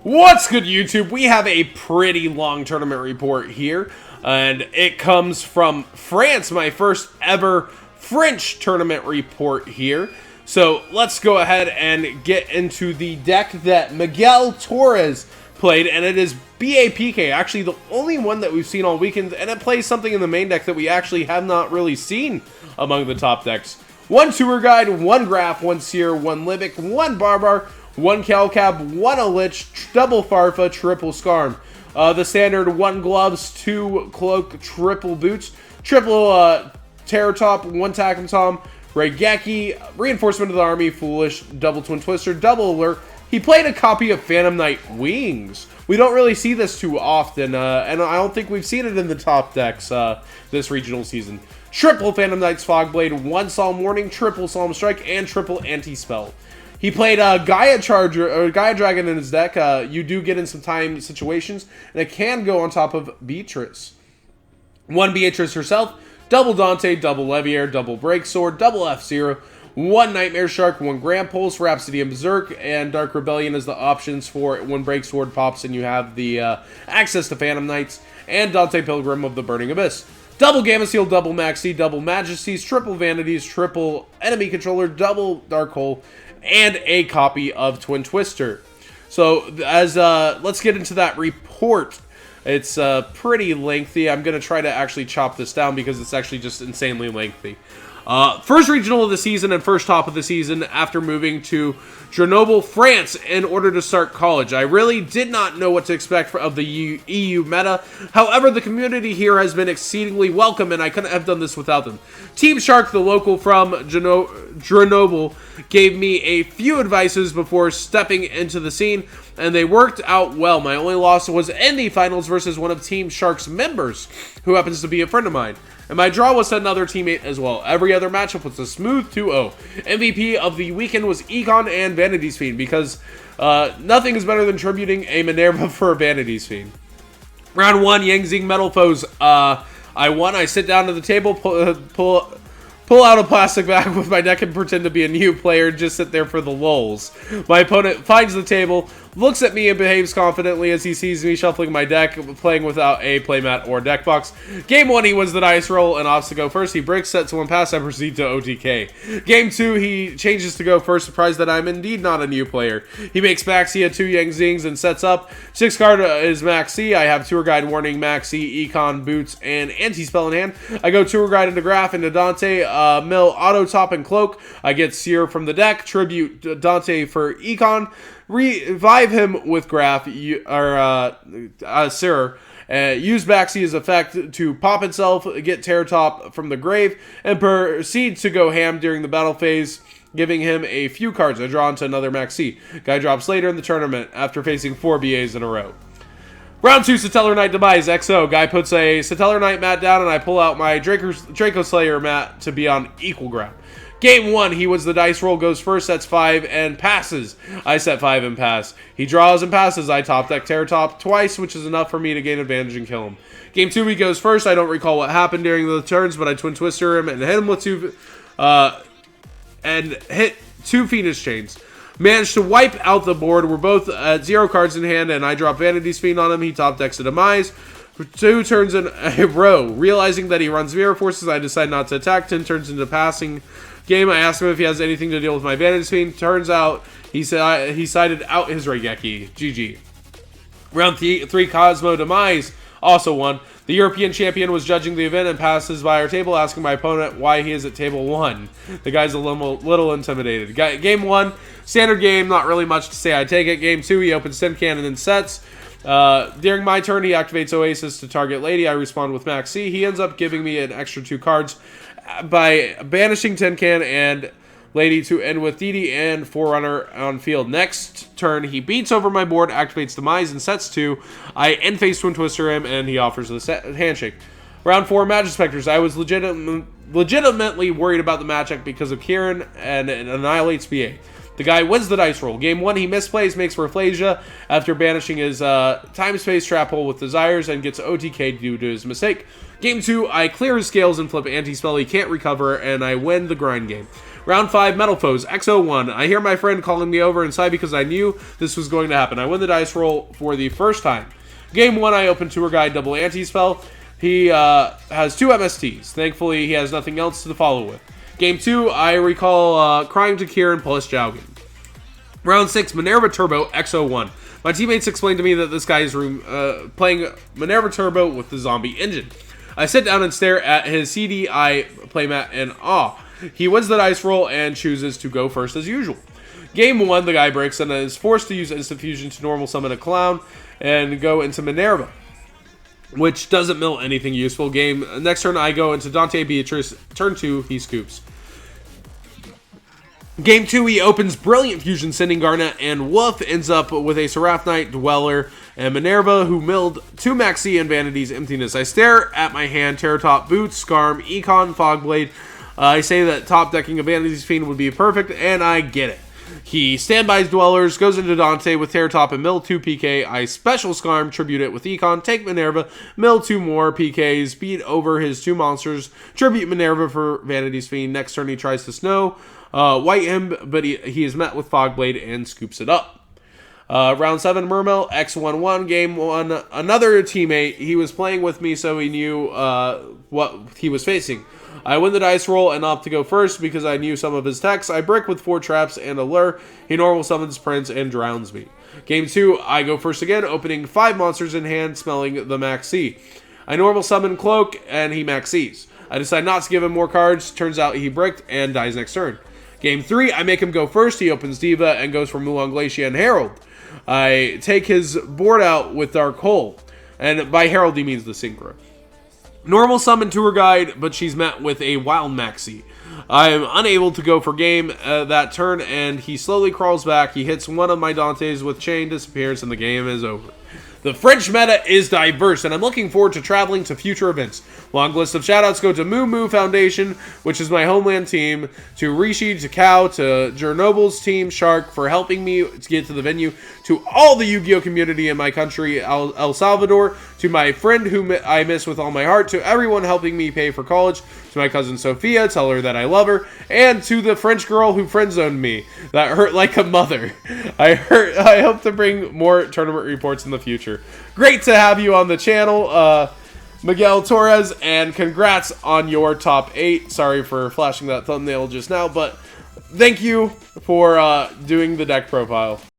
What's good, YouTube? We have a pretty long tournament report here, and it comes from France, my first ever French tournament report here. So let's go ahead and get into the deck that Miguel Torres played, and it is BAPK, actually the only one that we've seen all weekend, and it plays something in the main deck that we actually have not really seen among the top decks. One Tour Guide, one Graph, one Seer, one Libic, one Barbar, one Calcab, one Lich, double Farfa, triple Skarm. The standard, one Gloves, two Cloak, triple Boots, triple Terratop, one Tack'em Tom, Raigeki, Reinforcement of the Army, Foolish, double Twin Twister, double Alert. He played a copy of Phantom Knight Wings. We don't really see this too often, and I don't think we've seen it in the top decks this regional season. Triple Phantom Knight's Fogblade, one Solemn Warning, triple Solemn Strike, and triple Anti-Spell. He played Gaia Dragon in his deck. You do get in some time situations, and it can go on top of Beatrice. One Beatrice herself, double Dante, double Leviair, double Breaksword, double F-Zero, one Nightmare Shark, one Grand Pulse, Rhapsody and Berserk, and Dark Rebellion as the options for when Breaksword pops and you have the access to Phantom Knights, and Dante Pilgrim of the Burning Abyss. Double Gamma Seal, double Maxi, double Majesties, triple Vanities, triple Enemy Controller, double Dark Hole, and a copy of Twin Twister. So as let's get into that report. It's pretty lengthy. I'm going to try to actually chop this down because it's actually just insanely lengthy. First regional of the season and first top of the season after moving to Grenoble, France in order to start college. I really did not know what to expect of the EU meta. However, the community here has been exceedingly welcome, and I couldn't have done this without them. Team Shark, the local from Grenoble, gave me a few advices before stepping into the scene, and they worked out well. My only loss was in the finals versus one of Team Shark's members, who happens to be a friend of mine. And my draw was to another teammate as well. Every other matchup was a smooth 2-0. MVP of the weekend was Econ and Vanity's Fiend, because nothing is better than tributing a Minerva for a Vanity's Fiend. Round 1, Yangzing Metal Foes. I won. I sit down to the table, pull out a plastic bag with my deck and pretend to be a new player, just sit there for the lulz. My opponent finds the table, looks at me and behaves confidently as he sees me shuffling my deck, playing without a playmat or deck box. Game 1, he wins the dice roll and opts to go first. He bricks, sets one pass, I proceed to OTK. Game 2, he changes to go first, surprised that I'm indeed not a new player. He makes Maxi at 2 Yangzings and sets up. 6 card is Maxi. I have Tour Guide, Warning, Maxi, Econ, Boots, and Anti-Spell in hand. I go Tour Guide into Graph, into Dante, mill Auto Top and Cloak. I get Seer from the deck, tribute Dante for Econ, revive him with Graph, Seer, use Baxi's effect to pop itself, get Terratop from the grave, and proceed to go ham during the battle phase, giving him a few cards. I draw into another Maxi. Guy drops later in the tournament after facing 4 BAs in a row. Round 2, Satellar Knight Demise, XO. Guy puts a Satellar Knight mat down, and I pull out my Draco Slayer mat to be on equal ground. Game 1, he wins the dice roll, goes first, sets 5, and passes. I set 5 and pass. He draws and passes. I top deck Terratop twice, which is enough for me to gain advantage and kill him. Game 2, he goes first. I don't recall what happened during the turns, but I Twin Twister him and hit him with 2 Phoenix Chains. Managed to wipe out the board. We're both at 0 cards in hand, and I drop Vanity's Fiend on him. He top decks a Demise. 2 turns in a row. Realizing that he runs Mirror Forces, I decide not to attack. 10 turns into passing game. I ask him if he has anything to deal with my Vanity's Fiend. Turns out he sided out his Raigeki. GG. Round 3, Cosmo Demise. Also won. The European champion was judging the event and passes by our table, asking my opponent why he is at table 1. The guy's a little intimidated. Game 1, standard game, not really much to say. I take it. Game 2, he opens Tin Can and then sets. During my turn, he activates Oasis to target Lady. I respond with Maxi. He ends up giving me an extra 2 cards by banishing Tin Can and Lady to end with DD and Forerunner on field. Next turn, he beats over my board, activates Demise, and sets 2. I end phase Twin Twister him, and he offers the handshake. Round 4, Magispectors. I was legitimately worried about the matchup because of Kieran, and it annihilates BA. The guy wins the dice roll. Game 1, he misplays, makes Rafflesia after banishing his time-space trap hole with Desires and gets OTK due to his mistake. Game 2, I clear his scales and flip Anti-Spell. He can't recover, and I win the grind game. Round 5, Metal Foes, X01. I hear my friend calling me over inside because I knew this was going to happen. I win the dice roll for the first time. Game 1, I open Tour Guide double anti-spell. He has 2 MSTs. Thankfully, he has nothing else to follow with. Game 2, I recall Crying to Kieran plus Jaugen. Round 6, Minerva Turbo, X01. My teammates explained to me that this guy is playing Minerva Turbo with the zombie engine. I sit down and stare at his CDI playmat in awe. He wins the dice roll and chooses to go first as usual. Game 1, the guy breaks and is forced to use Instant Fusion to normal summon a clown and go into Minerva, which doesn't mill anything useful. Next turn, I go into Dante Beatrice. Turn 2, he scoops. Game 2, he opens Brilliant Fusion, sending Garnet and Wolf, ends up with a Seraph Knight, Dweller, and Minerva, who milled 2 Maxi and Vanity's Emptiness. I stare at my hand, Terratop, Boots, Skarm, Econ, Fogblade. I say that top decking of Vanity's Fiend would be perfect, and I get it. He standbys Dwellers, goes into Dante with Terratop and mill 2 PK. I special Skarm, tribute it with Econ, take Minerva, mill 2 more PKs, beat over his 2 monsters, tribute Minerva for Vanity's Fiend. Next turn he tries to snow, white him, but he is met with Fogblade and scoops it up. Round 7, Mermel, X11, game 1, another teammate. He was playing with me, so he knew what he was facing. I win the dice roll and opt to go first because I knew some of his techs. I brick with 4 traps and a lure. He normal summons Prince and drowns me. Game 2, I go first again, opening 5 monsters in hand, smelling the Max C. I normal summon Cloak and he Max C's. I decide not to give him more cards. Turns out he bricked and dies next turn. Game 3, I make him go first. He opens Diva and goes for Mulan Glacia and Herald. I take his board out with Dark Hole. And by Herald, he means the Synchro. Normal summon Tour Guide, but she's met with a Wild Maxi. I am unable to go for game that turn, and he slowly crawls back. He hits one of my Dantes with Chain, disappears, and the game is over. The French meta is diverse, and I'm looking forward to traveling to future events. Long list of shoutouts go to Moo Moo Foundation, which is my homeland team, to Rishi, to Cow, to Jernoble's team, Shark, for helping me to get to the venue, to all the Yu-Gi-Oh! Community in my country, El Salvador, to my friend whom I miss with all my heart, to everyone helping me pay for college, to my cousin Sophia, tell her that I love her, and to the French girl who friend-zoned me. That hurt like a mother. I hope to bring more tournament reports in the future. Great to have you on the channel, Miguel Torres, and congrats on your top 8. Sorry for flashing that thumbnail just now, but thank you for doing the deck profile.